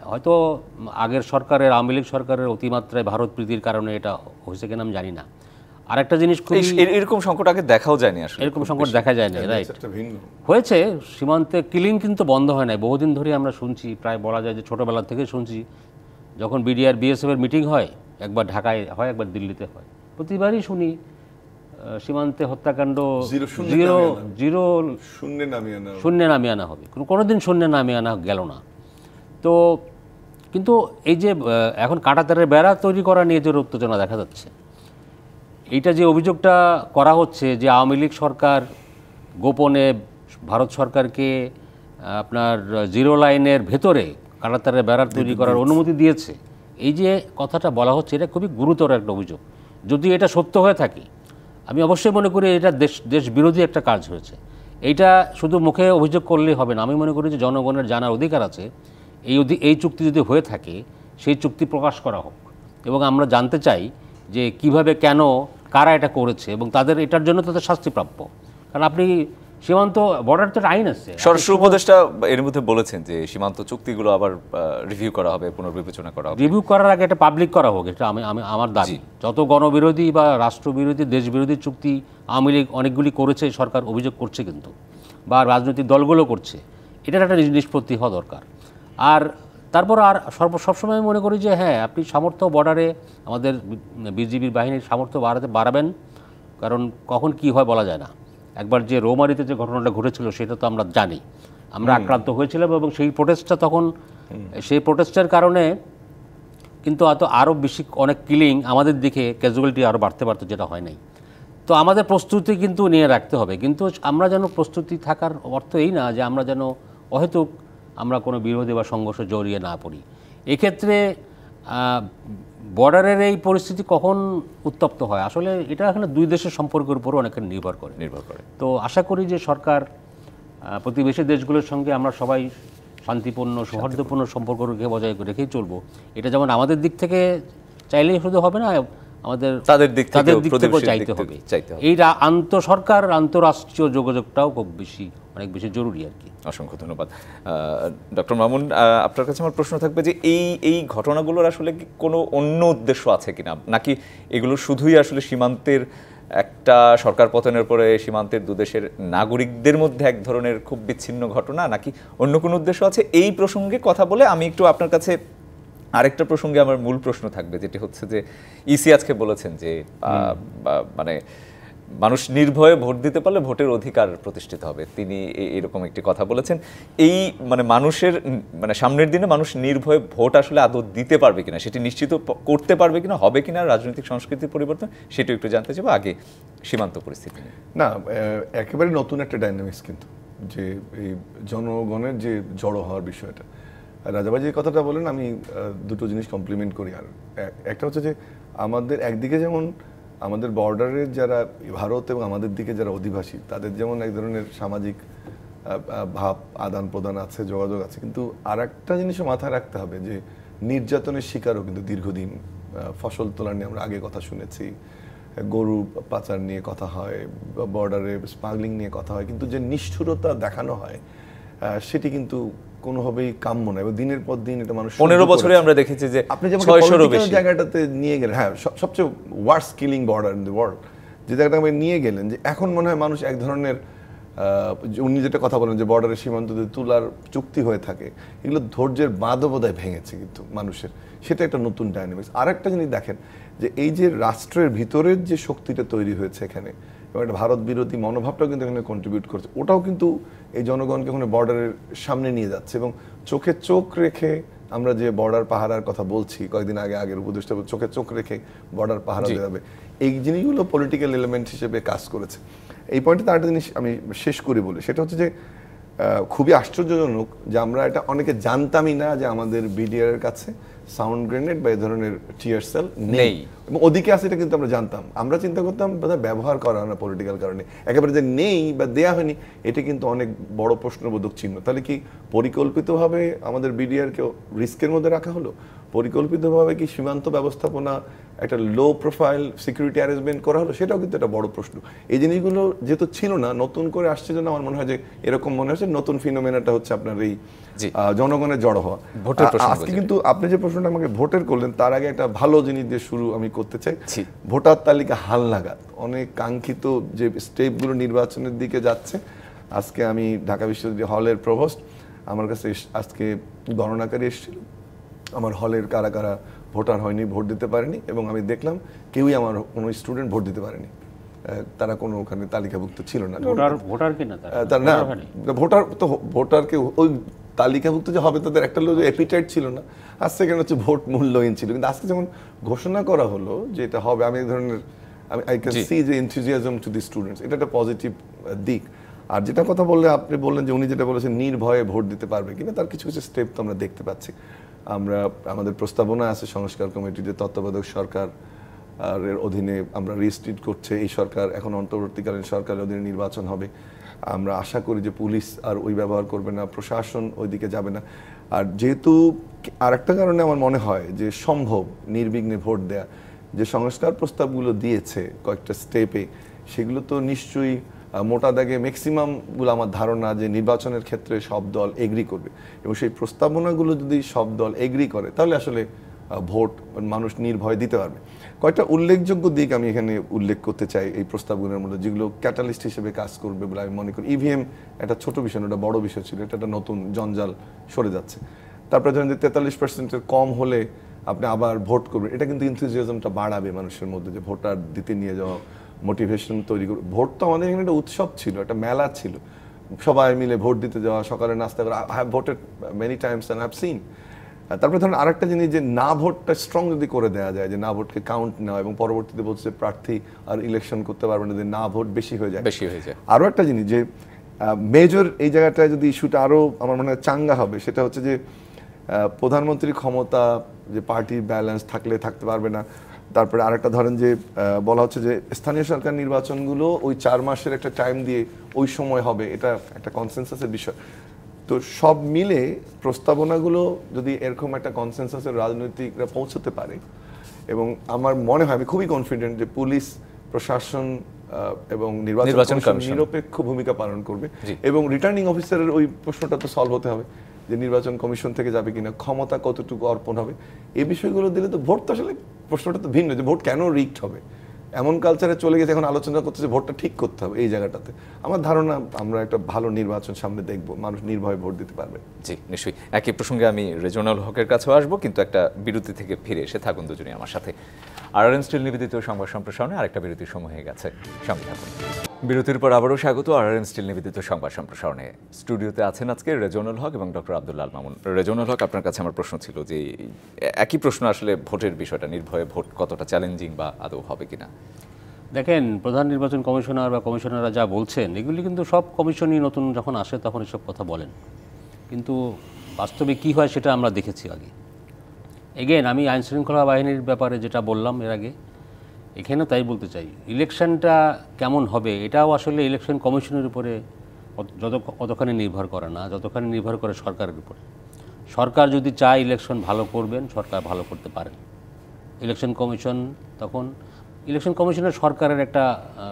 হয়তো আগের সরকারের, আওয়ামী লীগ সরকারের অতিমাত্রায় ভারত প্রীতির কারণে এটা হয়েছে কিনা আমি জানি না। আরেকটা জিনিস, এরকম সংকট আগে দেখাও যায়নি, আসলে এরকম সংকট দেখা যায়নি। রাইট, হয়েছে সীমান্তে কিলিং কিন্তু বন্ধ হয় নাই, বহুদিন ধরে আমরা শুনছি, প্রায় বলা যায় যে ছোটোবেলা থেকে শুনছি। যখন বিডিআর বিএসএফের মিটিং হয়, একবার ঢাকায় হয়, একবার দিল্লিতে হয়, প্রতিবারই শুনি সীমান্তে হত্যাকাণ্ড শূন্যে নামিয়ে আনা হবে, কোনোদিন শূন্যে নামিয়ে আনা গেল না। তো কিন্তু এই যে এখন কাঁটাতারের বেড়া তৈরি করা নিয়ে যে উত্তেজনা দেখা যাচ্ছে, এইটা যে অভিযোগটা করা হচ্ছে যে আওয়ামী লীগ সরকার গোপনে ভারত সরকারকে আপনার জিরো লাইনের ভেতরে কাঁটাতারের বেড়া তৈরি করার অনুমতি দিয়েছে, এই যে কথাটা বলা হচ্ছে, এটা খুবই গুরুতর একটা অভিযোগ। যদি এটা সত্য হয়ে থাকে, আমি অবশ্যই মনে করি এটা দেশ বিরোধী একটা কাজ হয়েছে। এইটা শুধু মুখে অভিযোগ করলেই হবে না, আমি মনে করি যে জনগণের জানার অধিকার আছে। এই চুক্তি যদি হয়ে থাকে, সেই চুক্তি প্রকাশ করা হোক, এবং আমরা জানতে চাই যে কিভাবে, কেন, কারা এটা করেছে, এবং তাদের এটার জন্য তাদের শাস্তি প্রাপ্য। কারণ আপনি সীমান্ত বর্ডার তো আইন আছে। স্বরাষ্ট্র উপদেষ্টা এর মধ্যে বলেছেন যে সীমান্ত চুক্তিগুলো আবার রিভিউ করা হবে, পুনর্বিবেচনা করা হবে। রিভিউ করার আগে এটা পাবলিক করা হোক, এটা আমার দাবি। যত গণবিরোধী বা রাষ্ট্রবিরোধী দেশবিরোধী চুক্তি আওয়ামী লীগ অনেকগুলি করেছে, সরকার অভিযোগ করছে কিন্তু, বা রাজনৈতিক দলগুলো করছে, এটার একটা নিষ্পত্তি হওয়া দরকার। আর তারপর আর সবসময় মনে করি যে হ্যাঁ, আপনি সামর্থ্য বর্ডারে আমাদের বিজিবির বাহিনীর সামর্থ্য বাড়াবেন, কারণ কখন কি হয় বলা যায় না। একবার যে রৌমারিতে যে ঘটনাটা ঘটেছিল সেটা তো আমরা জানি, আমরা আক্রান্ত হয়েছিলাম, এবং সেই প্রোটেস্টটা তখন, সেই প্রোটেস্টের কারণে কিন্তু আরও বেশি অনেক কিলিং আমাদের দিকে, ক্যাজুয়ালিটি আরও বাড়তে পারতো, যেটা হয় নাই। তো আমাদের প্রস্তুতি কিন্তু নিয়ে রাখতে হবে, কিন্তু আমরা যেন প্রস্তুতি থাকার অর্থ এই না যে আমরা যেন অহেতুক আমরা কোনো বিরোধী বা সংঘর্ষে জড়িয়ে না পড়ি। এক্ষেত্রে বর্ডারের এই পরিস্থিতি কখন উত্তপ্ত হয়, আসলে এটা এখানে দুই দেশের সম্পর্কের উপরও অনেকটা নির্ভর করে। তো আশা করি যে সরকার প্রতিবেশী দেশগুলোর সঙ্গে আমরা সবাই শান্তিপূর্ণ সৌহার্দ্যপূর্ণ সম্পর্ক রেখেই চলবো। এটা যেমন আমাদের দিক থেকে চাইলেই শুধু হবে না, আমাদের তাদের দিক থেকেও চাইতে হবে। এই আন্তঃসরকার আন্তঃরাষ্ট্রীয় যোগাযোগটাও অনেক বেশি জরুরি আর কি। অসংখ্য ধন্যবাদ ডক্টর মামুন। আপনার কাছে আমার প্রশ্ন থাকবে যে এই ঘটনাগুলোর আসলে কোনো অন্য উদ্দেশ্য আছে কিনা, নাকি এগুলো শুধুই আসলে সীমান্তের একটা সরকার পতনের পরে সীমান্তের দুদেশের নাগরিকদের মধ্যে এক ধরনের খুব বিচ্ছিন্ন ঘটনা, নাকি অন্য কোনো উদ্দেশ্য আছে? এই প্রসঙ্গে কথা বলে আমি একটু আপনার কাছে আরেকটা প্রসঙ্গে আমার মূল প্রশ্ন থাকবে, যেটি হচ্ছে যে ইসি আজকে বলেছেন যে মানে মানুষ নির্ভয়ে ভোট দিতে পারলে ভোটের অধিকার প্রতিষ্ঠিত হবে। তিনি এরকম একটি কথা বলেছেন। এই মানে মানুষের মানে সামনের দিনে মানুষ নির্ভয়ে ভোট আসলে আদৌ দিতে পারবে কিনা, সেটি নিশ্চিত করতে পারবে কিনা, হবে কিনা রাজনৈতিক সংস্কৃতির পরিবর্তন, সেটা একটু জানতে চাইবো আগে সীমান্ত পরিস্থিতি নিয়ে। না, একেবারে নতুন একটা ডাইনামিক্স কিন্তু, যে এই জনগণের যে জড়ো হওয়ার বিষয়টা, রাজাবাজি যে কথাটা বলেন, আমি দুটো জিনিস কমপ্লিমেন্ট করি। আর একটা হচ্ছে যে আমাদের একদিকে যেমন আমাদের বর্ডারের যারা ভারত এবং আমাদের দিকে যারা অধিবাসী, তাদের যেমন এক ধরনের সামাজিক ভাব আদান প্রদান আছে, যোগাযোগ আছে, কিন্তু আর একটা জিনিসও মাথায় রাখতে হবে যে নির্যাতনের শিকারও কিন্তু দীর্ঘদিন। ফসল তোলা নিয়ে আমরা আগে কথা শুনেছি, গরু পাচার নিয়ে কথা হয়, বর্ডারে স্মাগলিং নিয়ে কথা হয়, কিন্তু যে নিষ্ঠুরতা দেখানো হয় সেটি কিন্তু কোনোভাবেই কাম্য নয়। এবং দিনের পর দিন এটা মানুষ 15 বছরে আমরা দেখেছি যে আপনি যেমন পলিটিক্যাল জায়গাটাতে নিয়ে গেলেন, হ্যাঁ, সবচেয়ে worst killing border in the world, যে জায়গাটা আপনি নিয়ে গেলেন, যে এখন মনে হয় মানুষ এক ধরনের, উনি যেটা কথা বলেন যে বর্ডারের সীমান্ত তুলার চুক্তি হয়ে থাকে, এগুলো ধৈর্যের বাঁধও বোধহয় ভেঙেছে কিন্তু মানুষের। সেটা একটা নতুন ডাইনামিক্স। আর একটা জিনিস দেখেন, যে এই যে রাষ্ট্রের ভিতরের যে শক্তিটা তৈরি হয়েছে এখানে, এবং একটা ভারত বিরোধী মনোভাবটাও কিন্তু এখানে কন্ট্রিবিউট করছে, ওটাও কিন্তু এই জনগণকে ওখানে বর্ডারের সামনে নিয়ে যাচ্ছে। এবং চোখে চোখ রেখে আমরা যে বর্ডার পাহারার কথা বলছি, কয়েকদিন আগের উপদেষ্টা চোখে চোখ রেখে বর্ডার পাহারা দেওয়া হবে, এই জিনিসগুলো পলিটিক্যাল এলিমেন্ট হিসেবে কাজ করেছে। এই পয়েন্টে তার একটা জিনিস আমি শেষ করি বলে, সেটা হচ্ছে যে খুবই আশ্চর্যজনক যে আমরা এটা অনেকে জানতামই না যে আমাদের বিডিআর এর কাছে সাউন্ড গ্রেনেড বা এই ধরনের টিয়ার সেল নেই, এবং ওদিকে আছে এটা কিন্তু আমরা জানতাম। আমরা চিন্তা করতাম বোধহয় ব্যবহার করা না পলিটিক্যাল কারণে, একেবারে যে নেই বা দেয়া হয়নি, এটা কিন্তু অনেক বড় প্রশ্নবোধক চিহ্ন। তাহলে কি পরিকল্পিতভাবে আমাদের বিডিআরকে রিস্কের মধ্যে রাখা হলো? পরিকল্পিতভাবে কি সীমান্ত ব্যবস্থাপনা একটা লো প্রোফাইল সিকিউরিটি অ্যারেঞ্জমেন্ট করা হলো? সেটাও কিন্তু একটা বড় প্রশ্ন। এই জিনিসগুলো যেহেতু ছিল না, নতুন করে আসছে জন্য আমার মনে হয় যে এরকম মনে হচ্ছে নতুন ফিনোমেনাটা হচ্ছে আপনার এই জনগণের জড়ো হওয়া। আজকে কিন্তু আপনি যে প্রশ্নটা আমাকে ভোটের করলেন, তার আগে একটা ভালো জিনিস দিয়ে শুরু আমি করতে চাই। ভোটার তালিকা হালনাগাদ, অনেক কাঙ্ক্ষিত যে স্টেপগুলো নির্বাচনের দিকে যাচ্ছে। আজকে আমি ঢাকা বিশ্ববিদ্যালয় হলের প্রভোস্ট, আমার কাছে আজকে গণনাকারী এসেছিল, আমার হলের কারা কারা ভোটার হয়নি, ভোট দিতে পারেনি, এবং আমি দেখলাম কেউই আমার কোনো স্টুডেন্ট ভোট দিতে পারেনি, তারা কোনো ওখানে তালিকাভুক্ত ছিল না। ভোটার কিনা তার না, ভোটার তো ভোটারকে ওই তালিকাভুক্ত যে হবে তাদের একটা লোক এপিটাইট ছিল না। আর সেকেন্ড হচ্ছে ভোট মূল্যহীন ছিল। কিন্তু আজকে যখন ঘোষণা করা হলো যে এটা হবে, আমি এই ধরনের আই ক্যান সি যে এনথুজিয়াজম টু দি স্টুডেন্টস, এটা একটা পজিটিভ দিক। আর যেটা কথা বললে আপনি বললেন যে উনি যেটা বলেছেন নির্ভয়ে ভোট দিতে পারবে কিনা, তার কিছু কিছু স্টেপ তো আমরা দেখতে পাচ্ছি। আমরা আমাদের প্রস্তাবনা আছে সংস্কার কমিটি, যে তত্ত্বাবধায়ক সরকার এর অধীনে আমরা রিস্ট্রিট করছে এই সরকার, এখন অন্তর্বর্তীকালীন সরকারের অধীনে নির্বাচন হবে। আমরা আশা করি যে পুলিশ আর ওই ব্যবহার করবে না, প্রশাসন ওইদিকে যাবে না। আর যেহেতু আরেকটা কারণে আমার মনে হয় যে সম্ভব নির্বিঘ্নে ভোট দেয়া, যে সংস্কার প্রস্তাবগুলো দিয়েছে কয়েকটা স্টেপে, সেগুলো তো নিশ্চয়ই মোটা দাগে ম্যাক্সিমামগুলো আমার ধারণা যে নির্বাচনের ক্ষেত্রে সব দল এগ্রি করবে, এবং সেই প্রস্তাবনাগুলো যদি সব দল এগ্রি করে তাহলে আসলে ভোট মানুষ নির্ভয়ে দিতে পারবে। কয়েকটা উল্লেখযোগ্য দিক আমি এখানে উল্লেখ করতে চাই এই প্রস্তাবগুলোর মধ্যে, যেগুলো ক্যাটালিস্ট হিসেবে কাজ করবে বলে আমি মনে করি। ইভিএম একটা ছোট বিষয়, ওটা বড় বিষয় ছিল, এটা একটা নতুন জঞ্জাল সরে যাচ্ছে। তারপরে ধরেন যে 43%-এর কম হলে আপনি আবার ভোট করবেন, এটা কিন্তু এনথুজিয়াজমটা বাড়াবে মানুষের মধ্যে, যে ভোটার দিতে নিয়ে যাওয়া, মোটিভেশন তৈরি করবে। ভোট তো আমাদের এখানে একটা উৎসব ছিল, একটা মেলা ছিল, সবাই মিলে ভোট দিতে যাওয়া, সকালে নাস্তা করে। I have voted many Times and I have seen. তারপরে ধরুন আরেকটা জিনিস, যে না ভোটটা স্ট্রং যদি করে দেওয়া যায়, যে না ভোটকে কাউন্ট নেওয়া, এবং পরবর্তীতে বলছে প্রার্থী আর ইলেকশন করতে পারবে না, যে না ভোট বেশি হয়ে যায়। আরও একটা জিনিস, যে মেজর এই জায়গাটায় যদি ইস্যুটা আরও আমার মনে হয় চাঙ্গা হবে, সেটা হচ্ছে যে প্রধানমন্ত্রীর ক্ষমতা, যে পার্টির ব্যালেন্স থাকলে থাকতে পারবে না। তারপরে আরেকটা ধরেন যে বলা হচ্ছে যে স্থানীয় সরকার নির্বাচনগুলো ওই 4 মাসের একটা টাইম দিয়ে ওই সময় হবে, এটা একটা কনসেনসাসের বিষয়। তো সব মিলে প্রস্তাবনাগুলো যদি এরকম একটা কনসেনসাসের রাজনৈতিকরা পৌঁছতে পারে, এবং আমার মনে হয়, আমি খুবই কনফিডেন্ট যে পুলিশ প্রশাসন এবং নির্বাচন কমিশন নিরপেক্ষ ভূমিকা পালন করবে, এবং রিটার্নিং অফিসারের ওই প্রশ্নটা তো সলভ হতে হবে, যে নির্বাচন কমিশন থেকে যাবে কিনা, ক্ষমতা কতটুকু অর্পণ হবে, এই বিষয়গুলো দিলে তো ভোট তো আসলে প্রশ্নটা তো ভিন্ন, যে ভোট কেন রিগড হবে, এমন কালচারে চলে গেছে। এখন আলোচনা করতেছে ভোটটা ঠিক করতে হবে এই জায়গাটাতে। আমার ধারণা আমরা একটা ভালো নির্বাচন সামনে দেখব, মানুষ নির্ভয়ে ভোট দিতে পারবে। জি, নিশ্চয়ই। একই প্রসঙ্গে আমি রেজওয়ানুল হকের কাছেও আসবো, কিন্তু একটা বিরতি থেকে ফিরে এসে থাকুন দুজনই আমার সাথে। আরআরএন স্টিল নিবেদিত সংবাদ সম্প্রসারণে আরেকটা বিরতির সময় হয়ে গেছে, সঙ্গে থাকুন। বিরতির পর আবারও স্বাগত আরআরএন স্টিল নিবেদিত সংবাদ সম্প্রসারণে। স্টুডিওতে আছেন আজকে রেজওয়ানুল হক এবং ডক্টর আব্দুল্লাহ আল মামুন। রেজওয়ানুল হক, আপনার কাছে আমার প্রশ্ন ছিল যে একই প্রশ্ন আসলে ভোটের বিষয়টা, নির্ভয়ে ভোট কতটা চ্যালেঞ্জিং বা আদৌ হবে কিনা। দেখেন, প্রধান নির্বাচন কমিশনার বা কমিশনাররা যা বলছেন, এগুলি কিন্তু সব কমিশনই নতুন যখন আসে তখন এসব কথা বলেন, কিন্তু বাস্তবে কি হয় সেটা আমরা দেখেছি আগে। এগেন, আমি আইনশৃঙ্খলা বাহিনীর ব্যাপারে যেটা বললাম এর আগে, এখানেও তাই বলতে চাই। ইলেকশনটা কেমন হবে এটাও আসলে ইলেকশন কমিশনের উপরে কতখানি নির্ভর করে না, যতখানি নির্ভর করে সরকারের উপরে। সরকার যদি চায় ইলেকশন ভালো করবেন, সরকার ভালো করতে পারেন। ইলেকশন কমিশন তখন, ইলেকশন কমিশনের সরকারের একটা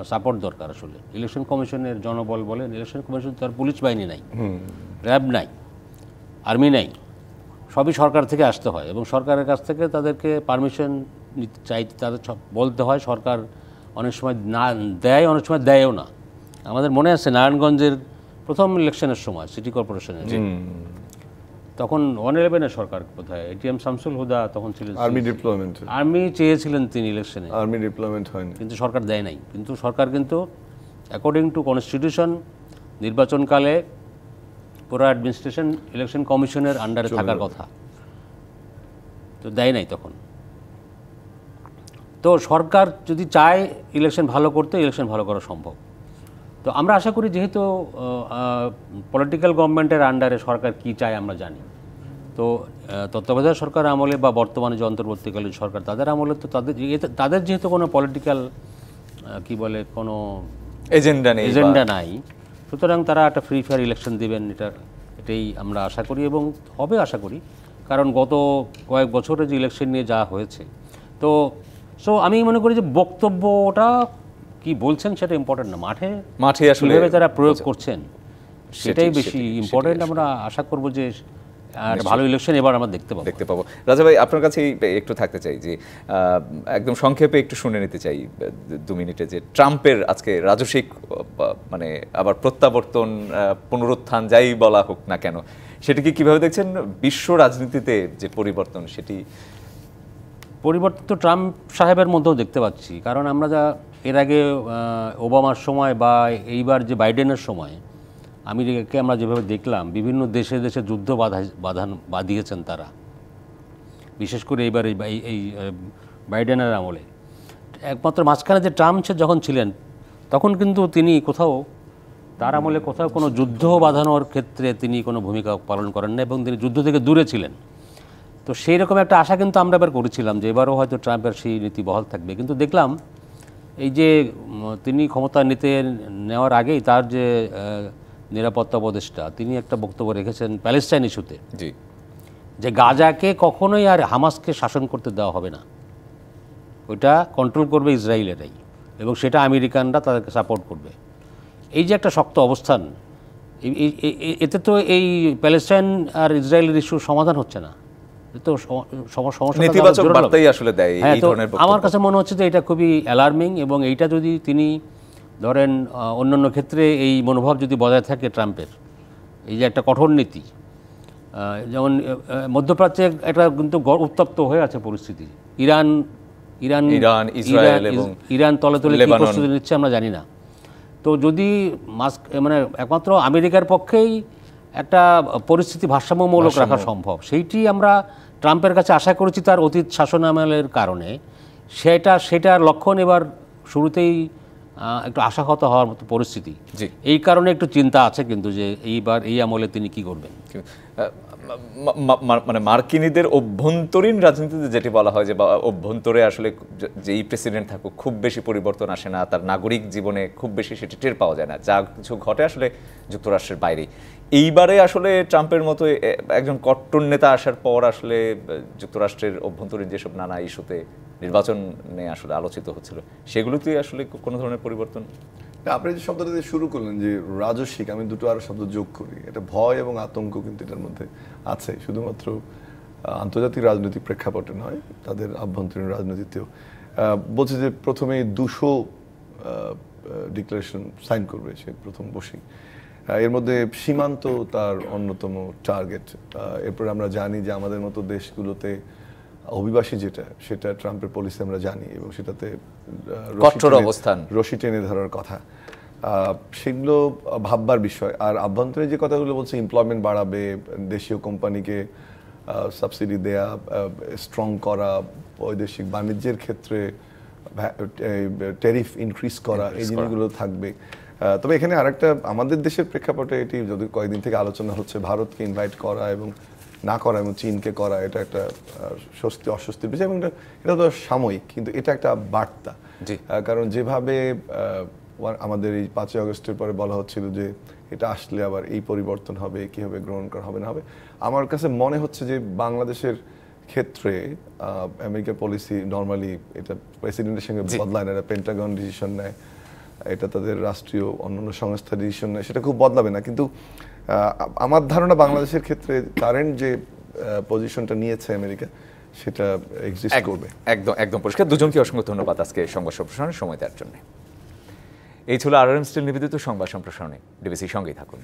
সাপোর্ট দরকার। আসলে ইলেকশন কমিশনের জনবল বলেন, ইলেকশন কমিশন তার পুলিশ বাহিনী নাই, র্যাব নাই, আর্মি নাই, সবই সরকার থেকে আসতে হয়, এবং সরকারের কাছ থেকে তাদেরকে পারমিশন চাইতে, তাদের বলতে হয়। সরকার অনেক সময় না দেয়, অনেক সময় দেয়ও না। আমাদের মনে আছে নারায়ণগঞ্জের প্রথম ইলেকশনের সময় সিটি কর্পোরেশনের, তখন 111-এর সরকার কোথায়, এটিএম শামসুল হুদা তখন ছিলেন, আর্মি ডিপ্লয়মেন্ট, আর্মি চেয়েছিলেন তিনি ইলেকশনে, আর্মি ডিপ্লয়মেন্ট হয়নি, কিন্তু সরকার দেয় নাই। কিন্তু সরকার কিন্তু অ্যাকর্ডিং টু কনস্টিটিউশন নির্বাচনকালে পুরো অ্যাডমিনিস্ট্রেশন ইলেকশন কমিশনের আন্ডারে থাকার কথা, তো দেয় নাই তখন। তো সরকার যদি চায় ইলেকশন ভালো করতে, ইলেকশন ভালো করা সম্ভব। তো আমরা আশা করি, যেহেতু পলিটিক্যাল গভর্নমেন্টের আন্ডারে সরকার কি চায় আমরা জানি, তো তত্ত্বাবধায়ক সরকার আমলে বা বর্তমানে যে অন্তর্বর্তীকালীন সরকার, তাদের আমলে তো তাদের যেহেতু কোনো পলিটিক্যাল কি বলে কোনো এজেন্ডা নাই, সুতরাং তারা একটা ফ্রি ফেয়ার ইলেকশন দেবেন, এটাই আমরা আশা করি, এবং হবে আশা করি। কারণ গত কয়েক বছরে যে ইলেকশন নিয়ে যা হয়েছে, তো আমি মনে করি যে বক্তব্যটা কি বলছেন সেটা ইম্পর্টেন্ট না, মাঠে আসলে তারা প্রয়োগ করছেন সেটাই বেশি ইম্পর্টেন্ট। আমরা আশা করব যে ভালো ইলেকশন এবার আমরা দেখতে পাবো। রাজা ভাই, আপনার কাছে একটু থাকতে চাই, যে একদম সংক্ষেপে একটু শুনে নিতে চাই 2 মিনিটে, যে ট্রাম্পের আজকে রাজস্বিক মানে আবার প্রত্যাবর্তন, পুনরুত্থান, যাই বলা হোক না কেন, সেটিকে কিভাবে দেখছেন? বিশ্ব রাজনীতিতে যে পরিবর্তন, সেটি পরিবর্তন তো ট্রাম্প সাহেবের মধ্যেও দেখতে পাচ্ছি। কারণ আমরা যা এর আগে ওবামার সময় বা এইবার যে বাইডেনের সময় আমেরিকাকে আমরা যেভাবে দেখলাম, বিভিন্ন দেশে দেশে যুদ্ধ বাঁধিয়েছেন তারা, বিশেষ করে এইবার এই বাইডেনের আমলে। একমাত্র মাঝখানে যে ট্রাম্প যখন ছিলেন, তখন কিন্তু তিনি তার আমলে কোথাও কোনো যুদ্ধ বাঁধানোর ক্ষেত্রে তিনি কোনো ভূমিকা পালন করেন না, এবং তিনি যুদ্ধ থেকে দূরে ছিলেন। তো সেই রকম একটা আশা কিন্তু আমরা এবার করেছিলাম যে এবারও হয়তো ট্রাম্পের সেই নীতি বহাল থাকবে। কিন্তু দেখলাম এই যে তিনি ক্ষমতা নেওয়ার আগেই তার যে নিরাপত্তা উপদেষ্টা, তিনি একটা বক্তব্য রেখেছেন প্যালেস্টাইন ইস্যুতে, যে গাজাকে কখনোই আর হামাসকে শাসন করতে দেওয়া হবে না, ওইটা কন্ট্রোল করবে ইসরায়েলেরাই, এবং সেটা আমেরিকানরা তাদেরকে সাপোর্ট করবে। এই যে একটা শক্ত অবস্থান, এতে তো এই প্যালেস্টাইন আর ইসরায়েলের ইস্যু সমাধান হচ্ছে না, তো সমস্যা নেতিবাচক বার্তাই আসলে দেয় হ্যাঁ। এই তো ধরনের বক্তব্য। আমার কাছে মনে হচ্ছে যে এটা খুবই অ্যালার্মিং, এবং এইটা যদি তিনি ধরেন অন্যান্য ক্ষেত্রে এই মনোভাব যদি বজায় থাকে ট্রাম্পের, এই যে একটা কঠোর নীতি, যেমন মধ্যপ্রাচ্যে একটা কিন্তু উত্তপ্ত হয়ে আছে পরিস্থিতি, ইরান ইসরায়েল এবং ইরান তলে তলে কি লেবানন। প্রস্তুতি নিচ্ছে আমরা জানি না। তো যদি মানে একমাত্র আমেরিকার পক্ষেই একটা পরিস্থিতি ভারসাম্যমূলক রাখা সম্ভব, সেইটি আমরা ট্রাম্পের কাছে আশা করেছি তার অতীত শাসনামলের কারণে। সেটার লক্ষণ এবার শুরুতেই একটু আশাহত হওয়ার মতো পরিস্থিতি। এই কারণে একটু চিন্তা আছে কিন্তু যে এইবার এই আমলে তিনি কি করবেন। মানে মার্কিনীদের অভ্যন্তরীণ রাজনীতিতে যেটি বলা হয় যে অভ্যন্তরে আসলে যেই প্রেসিডেন্ট থাকুক খুব বেশি পরিবর্তন আসে না, তার নাগরিক জীবনে খুব বেশি সেটি টের পাওয়া যায় না, যা কিছু ঘটে আসলে যুক্তরাষ্ট্রের বাইরেই। এইবারে আসলে ট্রাম্পের মতো একজন কট্টর নেতা আসার পর আসলে যুক্তরাষ্ট্রের অভ্যন্তরীণ যেসব নানা ইস্যুতে নির্বাচনে আসলে আলোচিত হচ্ছিল, সেগুলোতেই আসলে কোনো ধরনের পরিবর্তন। আপনি যে শব্দটা দিয়ে শুরু করলেন যে রাজস্বিক, আমি দুটো আরো শব্দ যোগ করি, এটা ভয় এবং আতঙ্ক কিন্তু এটার মধ্যে আছে, শুধুমাত্র আন্তর্জাতিক রাজনৈতিক প্রেক্ষাপটে নয়, তাদের আভ্যন্তরীণ রাজনীতিতেও। বলছে যে প্রথমে 200 ডিক্লারেশন সাইন করবে সে প্রথম বসেই, এর মধ্যে সীমান্ত তার অন্যতম টার্গেট। এরপর আমরা জানি যে আমাদের মতো দেশগুলোতে অভিবাসী যেটা, সেটা ট্রাম্পের পলিসি আমরা জানি, এবং সেটাতে কঠোর অবস্থান, রশি টেনে ধরার কথা, সেগুলো ভাববার বিষয়। আর আভ্যন্তরে যে কথাগুলো বলছে, এমপ্লয়মেন্ট বাড়াবে, দেশীয় কোম্পানিকে সাবসিডি দেয়া, স্ট্রং করা, বৈদেশিক বাণিজ্যের ক্ষেত্রে ট্যারিফ ইনক্রিজ করা, এই জিনিসগুলো থাকবে। তবে এখানে আরেকটা আমাদের দেশের প্রেক্ষাপটে এটি যদি কয়েকদিন থেকে আলোচনা হচ্ছে, ভারতকে ইনভাইট করা এবং না করা এবং চীনকে করা, এটা একটা স্বস্তি অস্বস্তির বিষয়, এবং এটা তো সাময়িক, কিন্তু এটা একটা বার্তা। কারণ যেভাবে আমাদের এই 5ই আগস্টের পরে বলা হচ্ছিল যে এটা আসলে আবার এই পরিবর্তন হবে, কীভাবে গ্রহণ করা হবে না হবে, আমার কাছে মনে হচ্ছে যে বাংলাদেশের ক্ষেত্রে আমেরিকার পলিসি নর্মালি এটা প্রেসিডেন্টের সঙ্গে বদলায় না, এটা পেন্টাগন ডিসিশন নেয়, এটা তাদের রাষ্ট্রীয় অন্যান্য সংস্থা ডিসিশন নেয়, সেটা খুব বদলাবে না। কিন্তু আমার ধারণা বাংলাদেশের ক্ষেত্রে কারেন্ট যে পজিশনটা নিয়েছে আমেরিকা, সেটা এক্সিস্ট করবে। একদম পরিষ্কার। দুজনকে অসংখ্য ধন্যবাদ আজকে সংবাদ সম্প্রসারণে সময় দেওয়ার জন্য। এই ছিল RRM স্টিল নিবেদিত সংবাদ সম্প্রসারণে। ডিবিসির সঙ্গেই থাকুন।